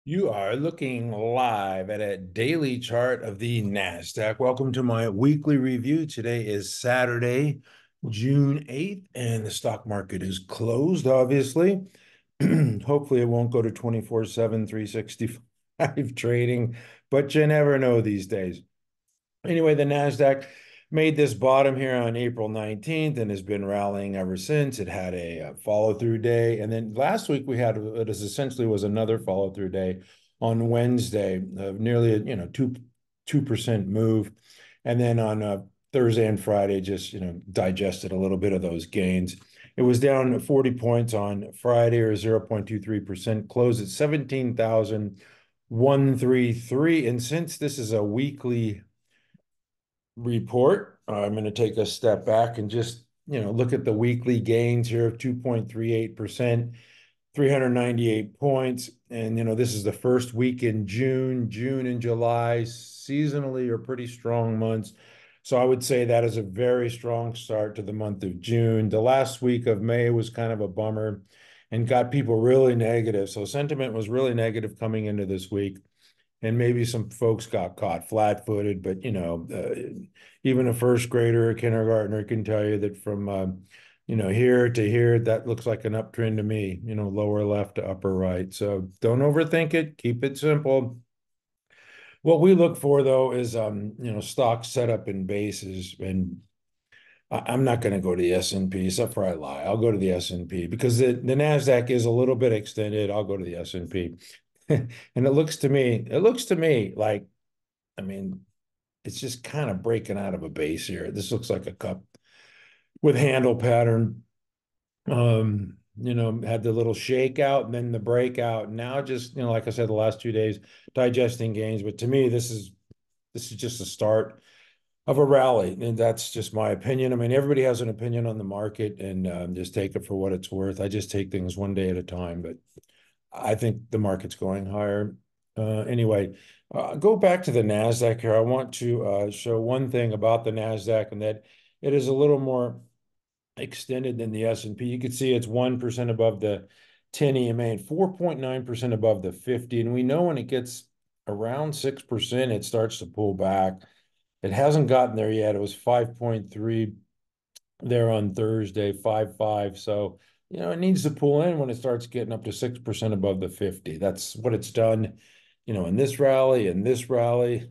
You are looking live at a daily chart of the Nasdaq. Welcome to my weekly review. Today is Saturday, June 8th, and the stock market is closed, obviously. Hopefully, it won't go to 24/7, 365 trading, but you never know these days. Anyway, the Nasdaq made this bottom here on April 19th and has been rallying ever since. It had a follow-through day, and then last week we had it essentially was another follow-through day on Wednesday of nearly a 2% move, and then on Thursday and Friday just digested a little bit of those gains. It was down 40 points on Friday, or 0.23%, closed at 17,133. And since this is a weekly report, I'm going to take a step back and just, look at the weekly gains here of 2.38%, 398 points. And, this is the first week in June. June and July seasonally are pretty strong months. So I would say that is a very strong start to the month of June. The last week of May was kind of a bummer and got people really negative. So sentiment was really negative coming into this week. And maybe some folks got caught flat-footed, but even a first grader or kindergartner can tell you that from here to here, that looks like an uptrend to me. Lower left to upper right. So don't overthink it. Keep it simple. What we look for though is stock setup and bases, and I'm not going to go to the S&P, except for I lie. I'll go to the S&P because the Nasdaq is a little bit extended. I'll go to the S&P. And it looks to me like, I mean, it's just kind of breaking out of a base here. This looks like a cup with handle pattern. Had the little shakeout and then the breakout. Now just, like I said, the last 2 days, digesting gains. But to me, this is just the start of a rally. And that's just my opinion. I mean, everybody has an opinion on the market, and just take it for what it's worth. I just take things one day at a time, but I think the market's going higher. Anyway, go back to the Nasdaq here. I want to show one thing about the Nasdaq, and that it is a little more extended than the S&P. You can see it's 1% above the 10 EMA and 4.9% above the 50. And we know when it gets around 6%, it starts to pull back. It hasn't gotten there yet. It was 5.3 there on Thursday, 5.5. So, it needs to pull in when it starts getting up to 6% above the 50. That's what it's done, in this rally and this rally.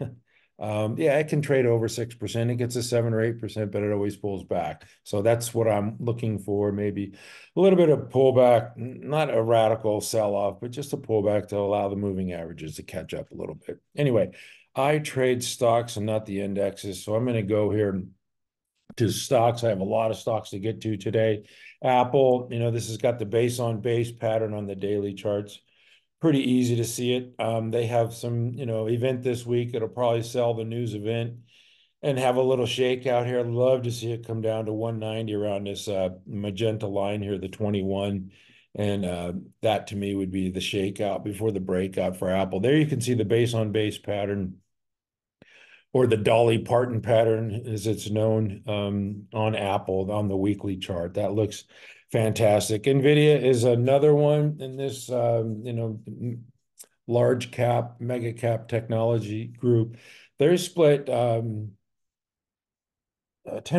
Yeah, it can trade over 6%. It gets a 7 or 8%, but it always pulls back. So that's what I'm looking for. Maybe a little bit of pullback, not a radical sell-off, but just a pullback to allow the moving averages to catch up a little bit. Anyway, I trade stocks and not the indexes. So I'm going to go here to stocks. I have a lot of stocks to get to today. Apple, this has got the base on base pattern on the daily charts. Pretty easy to see it. They have some, event this week. It'll probably sell the news event and have a little shakeout here. I'd love to see it come down to 190 around this magenta line here, the 21. And that to me would be the shakeout before the breakout for Apple. There you can see the base on base pattern, or the Dolly Parton pattern, as it's known, on Apple on the weekly chart. That looks fantastic. NVIDIA is another one in this, large cap, mega cap technology group. They're split 10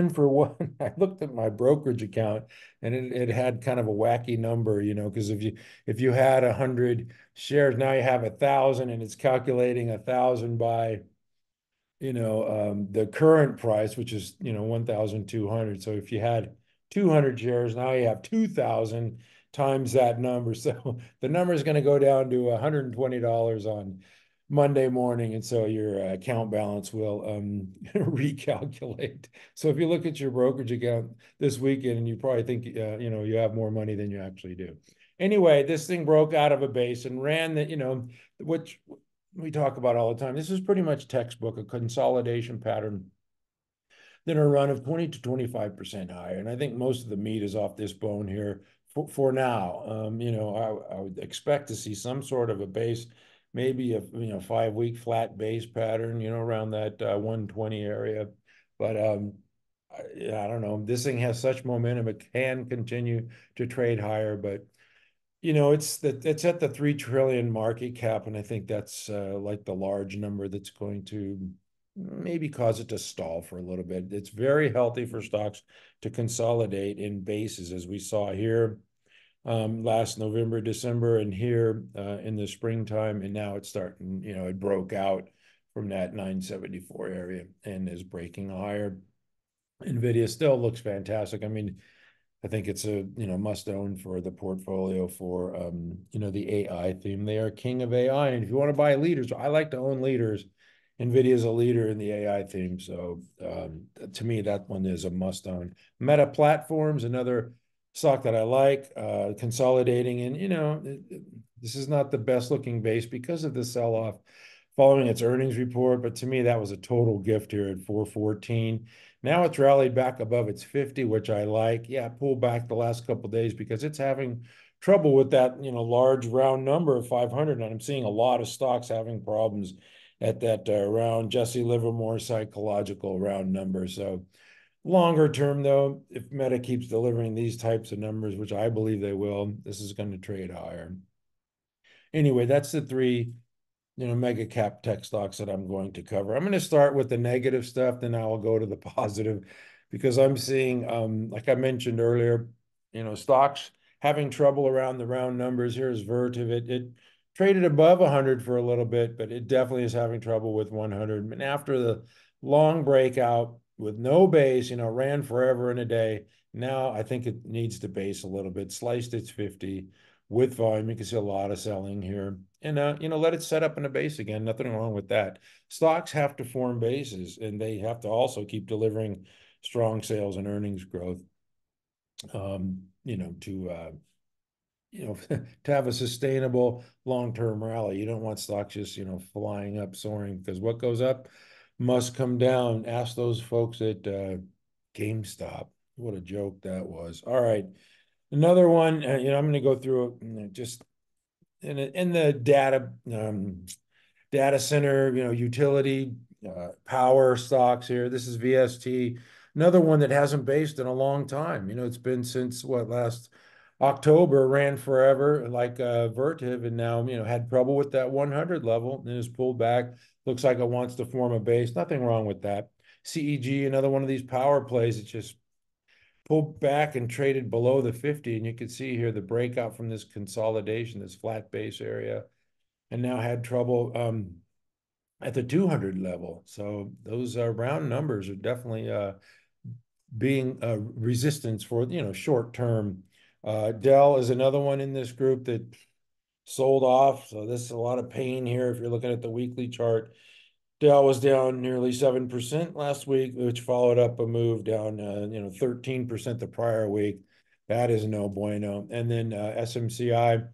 for 1. I looked at my brokerage account, and it had kind of a wacky number, because if you had 100 shares, now you have 1,000, and it's calculating 1,000 by the current price, which is 1,200. So if you had 200 shares, now you have 2,000 times that number. So the number is going to go down to $120 on Monday morning, and so your account balance will recalculate. So if you look at your brokerage account this weekend, and you probably think you have more money than you actually do. Anyway, this thing broke out of a base and ran the which we talk about all the time. This is pretty much textbook, a consolidation pattern, then a run of 20 to 25% higher. And I think most of the meat is off this bone here for now. I would expect to see some sort of a base, maybe a 5-week flat base pattern, around that 120 area. But I don't know. This thing has such momentum; it can continue to trade higher, but it's at the 3 trillion market cap, and I think that's like the large number that's going to maybe cause it to stall for a little bit. It's very healthy for stocks to consolidate in bases, as we saw here last November, December, and here in the springtime, and now it's starting. It broke out from that 974 area and is breaking higher. NVIDIA still looks fantastic. I mean, I think it's a must own for the portfolio for the AI theme. They are king of AI, and if you want to buy leaders, I like to own leaders. NVIDIA is a leader in the AI theme, so to me that one is a must own. Meta Platforms, another stock that I like, consolidating, and this is not the best looking base because of the sell off following its earnings report, but to me that was a total gift here at 414. Now it's rallied back above its 50, which I like. Yeah, pulled back the last couple of days because it's having trouble with that, large round number of 500. And I'm seeing a lot of stocks having problems at that round Jesse Livermore psychological round number. So longer term, though, if Meta keeps delivering these types of numbers, which I believe they will, this is going to trade higher. Anyway, that's the three mega cap tech stocks that I'm going to cover. I'm going to start with the negative stuff, then I will go to the positive, because I'm seeing, like I mentioned earlier, stocks having trouble around the round numbers. Here's Vertiv. It traded above 100 for a little bit, but it definitely is having trouble with 100. And after the long breakout with no base, ran forever in a day. Now I think it needs to base a little bit, sliced its 50 with volume. You can see a lot of selling here, and let it set up in a base again. Nothing wrong with that. Stocks have to form bases, and they have to also keep delivering strong sales and earnings growth. To have a sustainable long-term rally. You don't want stocks just flying up, soaring, because what goes up must come down. Ask those folks at GameStop. What a joke that was. All right. Another one, I'm going to go through just in the data center, utility, power stocks here. This is VST, another one that hasn't based in a long time. It's been since last October, ran forever like Vertiv, and now had trouble with that 100 level and is pulled back. Looks like it wants to form a base. Nothing wrong with that. CEG, another one of these power plays. It just pulled back and traded below the 50, and you can see here the breakout from this consolidation, this flat base area, and now had trouble at the 200 level. So those round numbers are definitely being resistance for short term. DELL is another one in this group that sold off. So this is a lot of pain here if you're looking at the weekly chart. Dow was down nearly 7% last week, which followed up a move down, 13% the prior week. That is no bueno. And then SMCI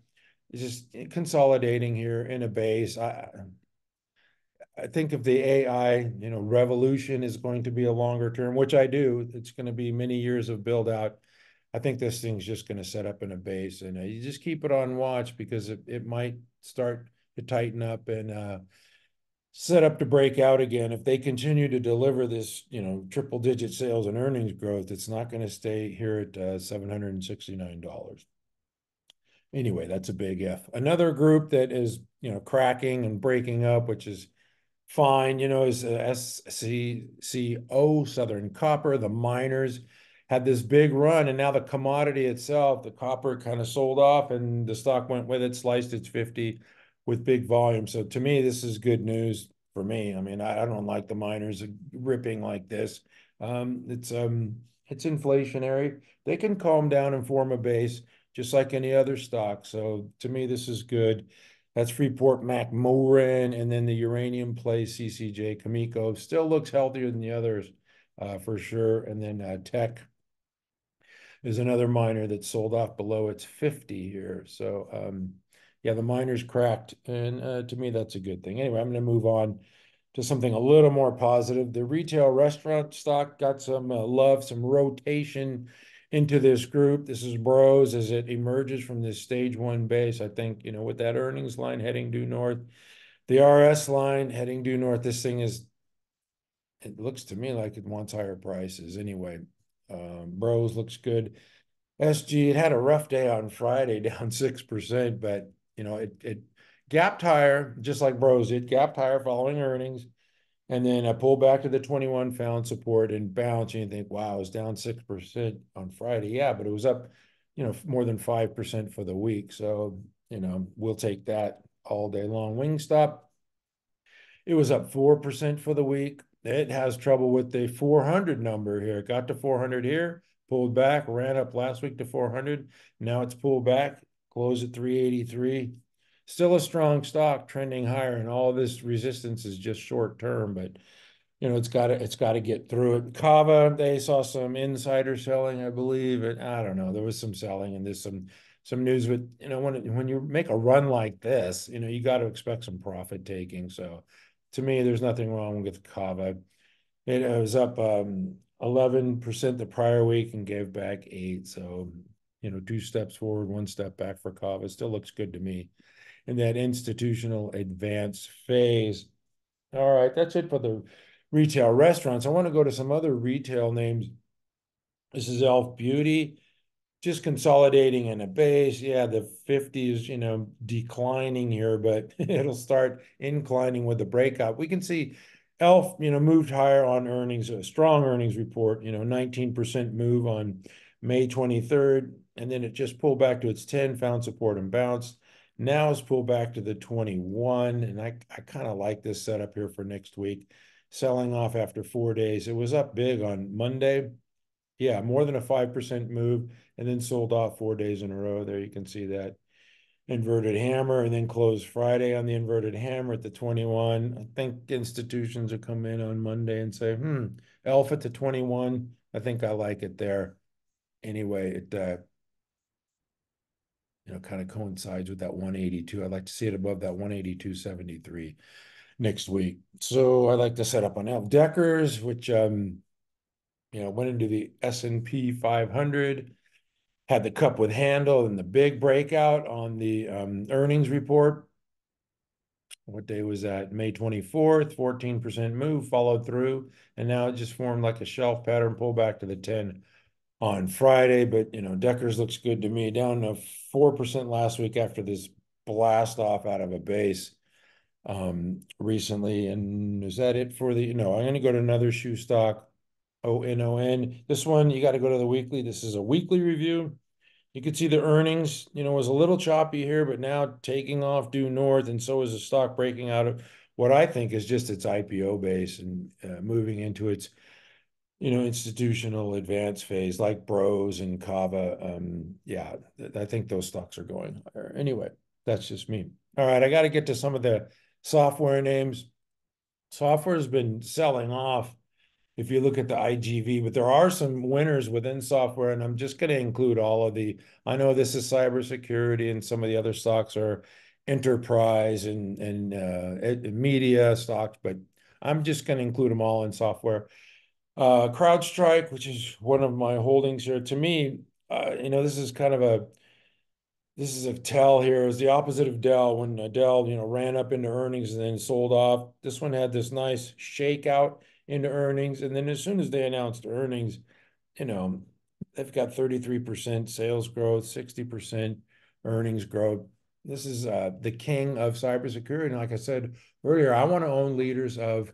is just consolidating here in a base. I think if the AI, revolution is going to be a longer term, which I do, it's going to be many years of build out. I think this thing's just going to set up in a base, and you just keep it on watch because it might start to tighten up and set up to break out again. If they continue to deliver this, triple digit sales and earnings growth, it's not going to stay here at $769. Anyway, that's a big F. Another group that is, cracking and breaking up, which is fine, is SCCO, Southern Copper. The miners had this big run, and now the commodity itself, the copper, kind of sold off, and the stock went with it, sliced its 50 with big volume. So to me, this is good news for me. I mean, I don't like the miners ripping like this. It's inflationary. They can calm down and form a base just like any other stock. So to me, this is good. That's Freeport McMoran, and then the uranium play CCJ Cameco still looks healthier than the others for sure. And then TECK is another miner that sold off below its 50 here. So yeah, the miners cracked, and to me, that's a good thing. Anyway, I'm going to move on to something a little more positive. The retail restaurant stock got some love, some rotation into this group. This is Bros as it emerges from this stage one base. I think, with that earnings line heading due north, the RS line heading due north, this thing it looks to me like it wants higher prices. Anyway, Bros looks good. SG, it had a rough day on Friday, down 6%, but it gapped higher, just like Bros. It gapped higher following earnings. And then I pulled back to the 21, found support and bounce. And you think, wow, it was down 6% on Friday. Yeah, but it was up, more than 5% for the week. So, we'll take that all day long. Wingstop, it was up 4% for the week. It has trouble with the 400 number here. It got to 400 here, pulled back, ran up last week to 400. Now it's pulled back, closed at 383. Still a strong stock, trending higher, and all this resistance is just short term, but it's got to get through it. CAVA, they saw some insider selling, I believe, and I don't know. There was some selling and there's some news, but when you make a run like this, you got to expect some profit taking. So to me, there's nothing wrong with CAVA. It was up 11% the prior week and gave back 8. So, 2 steps forward, 1 step back for CAVA. Still looks good to me in that institutional advance phase. All right, that's it for the retail restaurants. I want to go to some other retail names. This is Elf Beauty, just consolidating in a base. Yeah, the 50 is, declining here, but it'll start inclining with the breakout. We can see Elf, moved higher on earnings, a strong earnings report, 19% move on May 23rd, and then it just pulled back to its 10, found support and bounced. Now it's pulled back to the 21, and I kind of like this setup here for next week. Selling off after 4 days. It was up big on Monday. Yeah, more than a 5% move, and then sold off 4 days in a row. There you can see that inverted hammer, and then closed Friday on the inverted hammer at the 21. I think institutions will come in on Monday and say, Elf at the 21. I think I like it there. Anyway, it kind of coincides with that 182. I'd like to see it above that 182.73 next week. So I like to set up on Elf Deckers, which went into the S&P 500, had the cup with handle and the big breakout on the earnings report. What day was that? May 24th, 14% move, followed through, and now it just formed like a shelf pattern, pull back to the 10 on Friday. But, Deckers looks good to me, down to 4% last week after this blast off out of a base recently. And is that it for the, no, I'm going to go to another shoe stock, ONON. This one, you got to go to the weekly. This is a weekly review. You could see the earnings, was a little choppy here, but now taking off due north, and so is the stock breaking out of what I think is just its IPO base and moving into its, institutional advance phase, like Bros and CAVA. Yeah, I think those stocks are going higher. Anyway, that's just me. All right, I got to get to some of the software names. Software has been selling off if you look at the IGV, but there are some winners within software, and I'm just going to include all of I know this is cybersecurity, and some of the other stocks are enterprise and media stocks, but I'm just going to include them all in software. CrowdStrike, which is one of my holdings here, to me, this is a tell here, is the opposite of Dell. When Dell, ran up into earnings and then sold off. This one had this nice shakeout into earnings, and then as soon as they announced earnings, you know, they've got 33% sales growth, 60% earnings growth. This is the king of cybersecurity. And like I said earlier, I want to own leaders of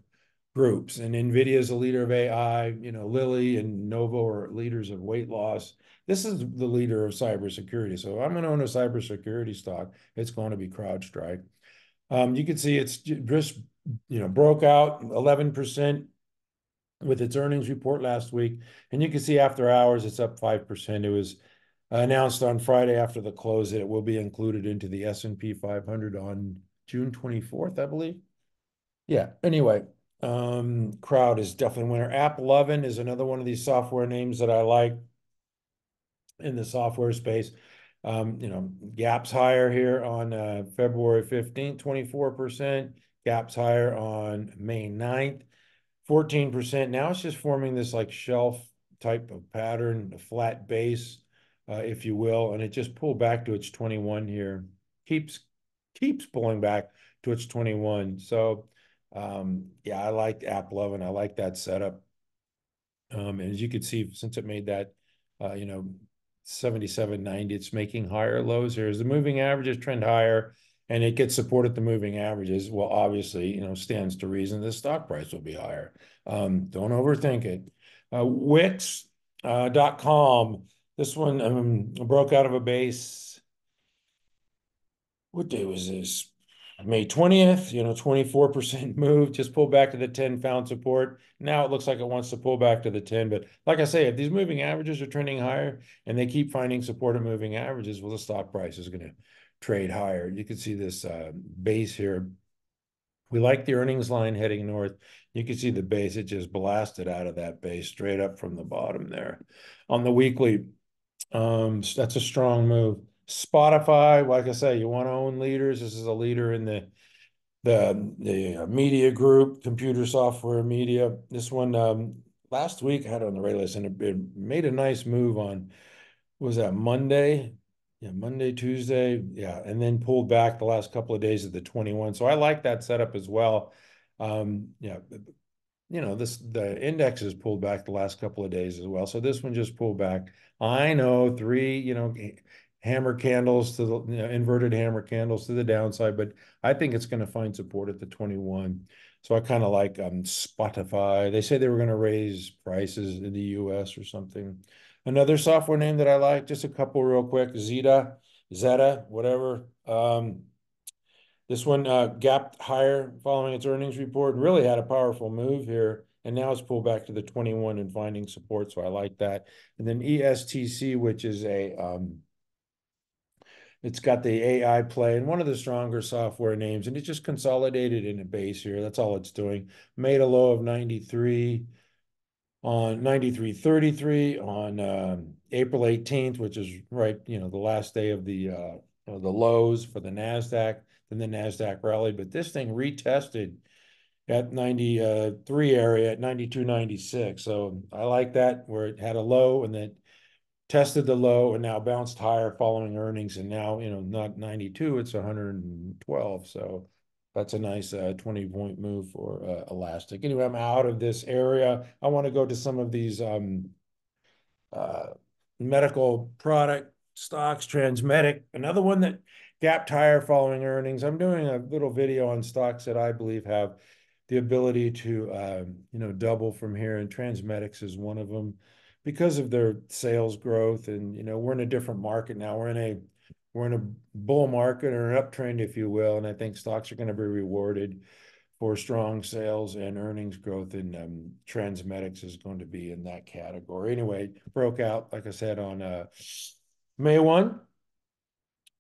groups, and NVIDIA is a leader of AI. Lilly and Novo are leaders of weight loss. This is the leader of cybersecurity. So I'm going to own a cybersecurity stock. It's going to be CrowdStrike. You can see it's just, broke out 11% with its earnings report last week. And you can see after hours, it's up 5%. It was announced on Friday after the close that it will be included into the S&P 500 on June 24th, I believe. Yeah, anyway, Crowd is definitely a winner. App11 is another one of these software names that I like in the software space. Gaps higher here on February 15th, 24%. Gaps higher on May 9th, 14%. Now it's just forming this like shelf type of pattern, a flat base, if you will, and it just pulled back to its 21 here. Keeps pulling back to its 21. So yeah, I like App11. I like that setup. And as you can see, since it made that, 77.90. It's making higher lows here as the moving averages trend higher and it gets support at the moving averages. Well, obviously, stands to reason the stock price will be higher. Don't overthink it. Wix.com. This one broke out of a base. What day was this? May 20th, 24% move, just pulled back to the 10, found support. Now it looks like it wants to pull back to the 10. But like I say, if these moving averages are trending higher and they keep finding support at moving averages, well, the stock price is going to trade higher. You can see this base here. We like the earnings line heading north. You can see the base, it just blasted out of that base straight up from the bottom there. On the weekly, that's a strong move. Spotify, like I say, you want to own leaders. This is a leader in the media group, computer software media. This one last week I had it on the radar list, and it made a nice move on, was that Monday? Yeah, Monday, Tuesday, yeah, and then pulled back the last couple of days of the 21. So I like that setup as well. Yeah, the index has pulled back the last couple of days as well. So this one just pulled back. I know three, hammer candles to the inverted hammer candles to the downside, but I think it's going to find support at the 21. So I kind of like Spotify. They say they were going to raise prices in the US or something. Another software name that I like, just a couple real quick, ZETA, whatever. This one gapped higher following its earnings report and really had a powerful move here. And now it's pulled back to the 21 and finding support. So I like that. And then ESTC, which is it's got the AI play and one of the stronger software names. And it just consolidated in a base here. That's all it's doing. Made a low of 93 on 93.33 on April 18th, which is right, the last day of the lows for the Nasdaq. Then the Nasdaq rallied, but this thing retested at 93 area at 92.96. So I like that, where it had a low and then tested the low and now bounced higher following earnings, and now not 92, it's 112. So that's a nice 20-point move for Elastic. Anyway, I'm out of this area. I want to go to some of these medical product stocks. Transmedic, another one that gapped higher following earnings. I'm doing a little video on stocks that I believe have the ability to double from here, and Transmedics is one of them because of their sales growth. And we're in a different market now. We're in a bull market, or an uptrend, if you will, and I think stocks are going to be rewarded for strong sales and earnings growth, and Transmedics is going to be in that category. Anyway, broke out, like I said, on May 1.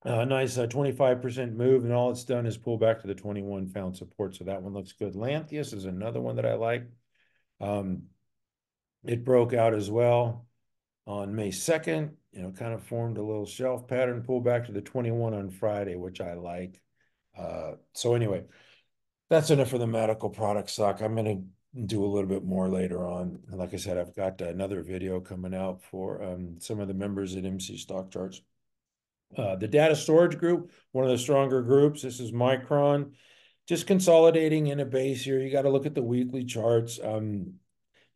Nice 25% move, and all it's done is pull back to the 21, found support. So that one looks good. Lantheus is another one that I like. It broke out as well on May 2nd, kind of formed a little shelf pattern, pulled back to the 21 on Friday, which I like. So anyway, that's enough for the medical product stock. I'm going to do a little bit more later on. And like I said, I've got another video coming out for some of the members at MC Stock Charts. The data storage group, one of the stronger groups. This is Micron, just consolidating in a base here. You got to look at the weekly charts.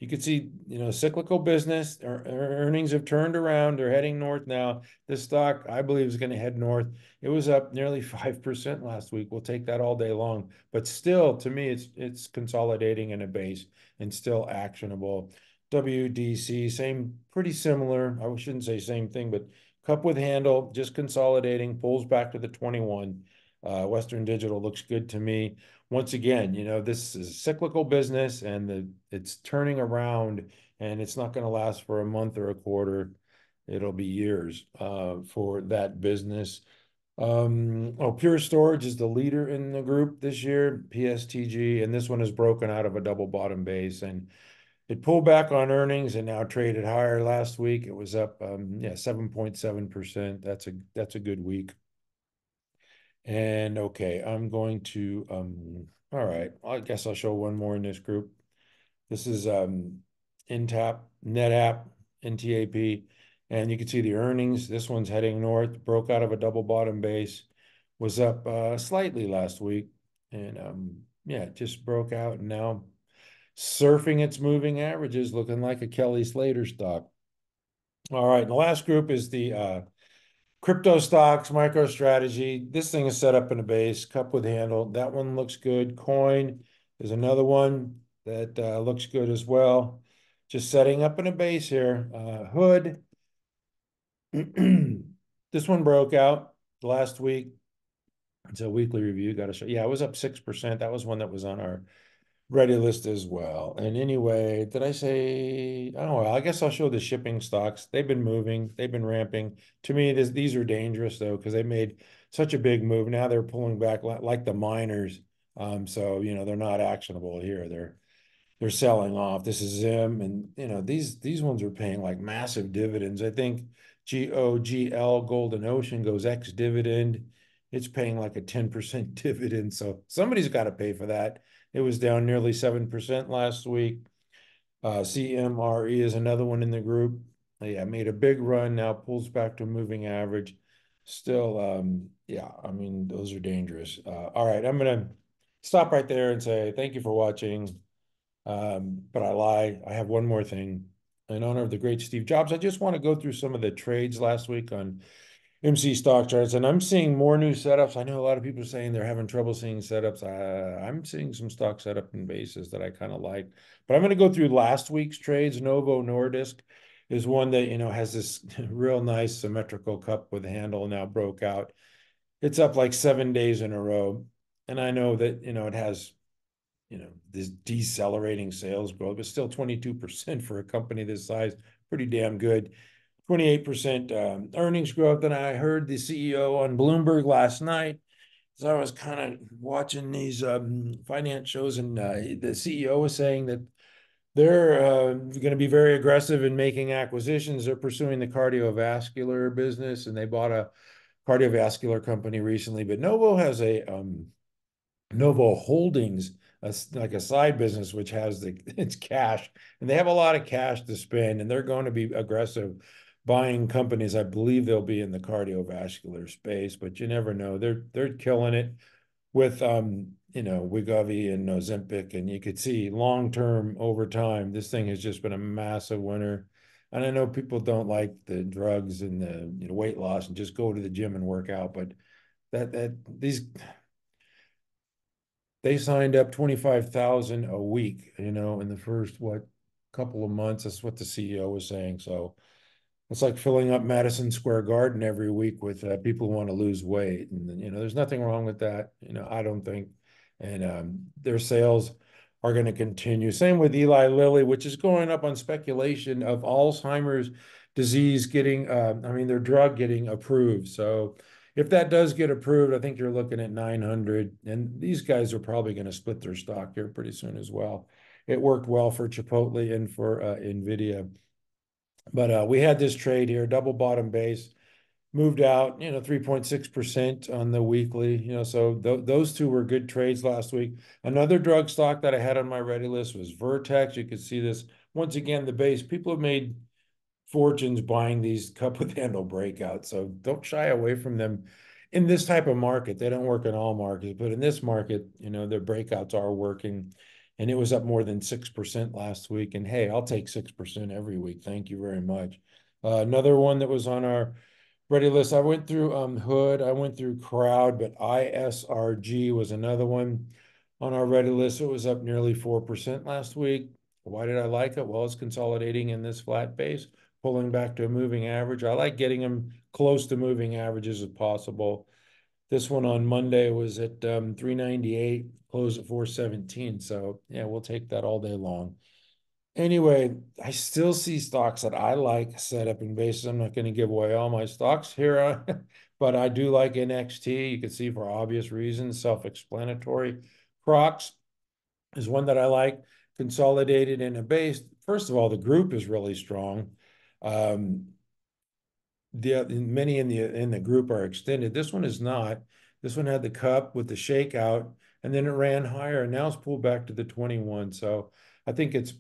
You can see, cyclical business. Earnings have turned around. They're heading north now. This stock, I believe, is going to head north. It was up nearly 5% last week. We'll take that all day long. But still, to me, it's consolidating in a base and still actionable. WDC, same, pretty similar. I shouldn't say same thing, but cup with handle, just consolidating, pulls back to the 21. Western Digital looks good to me. Once again, this is a cyclical business, and it's turning around, and it's not going to last for a month or a quarter. It'll be years for that business. Pure Storage is the leader in the group this year, PSTG, and this one is broken out of a double bottom base, and it pulled back on earnings and now traded higher. Last week it was up 7.7%. That's a good week. And okay, I'm going to all right, I guess I'll show one more in this group. This is NTAP, NetApp, NTAP, and you can see the earnings. This one's heading north, broke out of a double bottom base, was up slightly last week, and it just broke out, and now surfing its moving averages, looking like a Kelly Slater stock. All right, and the last group is the crypto stocks, MicroStrategy. This thing is set up in a base, cup with handle. That one looks good. Coin is another one that looks good as well. Just setting up in a base here. Hood. This one broke out last week. It's a weekly review. Got to show. Yeah, it was up 6%. That was one that was on our ready list as well. And anyway, did I say, oh, well, I guess I'll show the shipping stocks. They've been moving, they've been ramping. To me, these are dangerous though, because they made such a big move. Now they're pulling back like the miners. So, they're not actionable here. They're selling off. This is Zim, and these ones are paying like massive dividends. I think GOGL Golden Ocean goes ex dividend. It's paying like a 10% dividend. So somebody's got to pay for that. It was down nearly 7% last week. CMRE is another one in the group. Yeah, made a big run, now pulls back to a moving average. Still, yeah, I mean, those are dangerous. All right, I'm going to stop right there and say thank you for watching. But I lie. I have one more thing. In honor of the great Steve Jobs, I just want to go through some of the trades last week on MC stock charts, and I'm seeing more new setups. I know a lot of people are saying they're having trouble seeing setups. I'm seeing some stock setup in bases that I kind of like. But I'm going to go through last week's trades. Novo Nordisk is one that, has this real nice symmetrical cup with handle now broke out. It's up like 7 days in a row. And I know that, it has this decelerating sales growth, but still 22% for a company this size, pretty damn good. 28% earnings growth. And I heard the CEO on Bloomberg last night. So I was kind of watching these finance shows, and the CEO was saying that they're going to be very aggressive in making acquisitions. They're pursuing the cardiovascular business, and they bought a cardiovascular company recently. But Novo has a Novo Holdings, like a side business, which has its cash, and they have a lot of cash to spend, and they're going to be aggressive buying companies. I believe they'll be in the cardiovascular space, but you never know. They're killing it with Wegovy and Ozempic, and you could see long term over time, this thing has just been a massive winner. And I know people don't like the drugs and the weight loss and just go to the gym and work out, but these they signed up 25,000 a week, in the first, couple of months. That's what the CEO was saying. So it's like filling up Madison Square Garden every week with people who want to lose weight. And, there's nothing wrong with that, I don't think. And their sales are going to continue. Same with Eli Lilly, which is going up on speculation of Alzheimer's disease getting, their drug getting approved. So if that does get approved, I think you're looking at 900. And these guys are probably going to split their stock here pretty soon as well. It worked well for Chipotle and for NVIDIA. But we had this trade here, double bottom base, moved out, 3.6% on the weekly, so those two were good trades last week. Another drug stock that I had on my ready list was Vertex. You could see this once again, the base. People have made fortunes buying these cup with handle breakouts. So don't shy away from them in this type of market. They don't work in all markets, but in this market, their breakouts are working. And it was up more than 6% last week. And hey, I'll take 6% every week. Thank you very much. Another one that was on our ready list, I went through Hood, I went through Crowd, but ISRG was another one on our ready list. It was up nearly 4% last week. Why did I like it? Well, it's consolidating in this flat base, pulling back to a moving average. I like getting them close to moving averages if possible. This one on Monday was at 398, closed at 417. So yeah, we'll take that all day long. Anyway, I still see stocks that I like set up in basis. I'm not going to give away all my stocks here, but I do like NXT. You can see for obvious reasons, self-explanatory. Crocs is one that I like, consolidated in a base. First of all, the group is really strong. Many in the group are extended. This one is not. This one had the cup with the shakeout, and then it ran higher, and now it's pulled back to the 21. So I think it's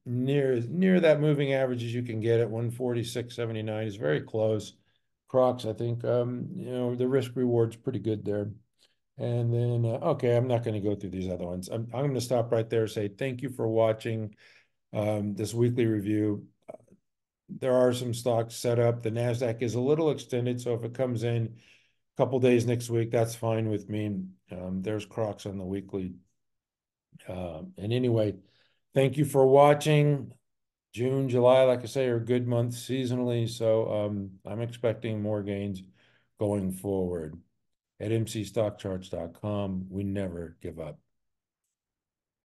near that moving average as you can get at 146.79 is very close. Crocs, I think, the risk reward's pretty good there. And then, okay, I'm not going to go through these other ones. I'm going to stop right there and say thank you for watching this weekly review. there are some stocks set up. The Nasdaq is a little extended, so if it comes in a couple days next week, that's fine with me. There's Crocs on the weekly. And anyway, thank you for watching. June, July, like I say, are good months seasonally, so I'm expecting more gains going forward. At mcstockcharts.com, we never give up.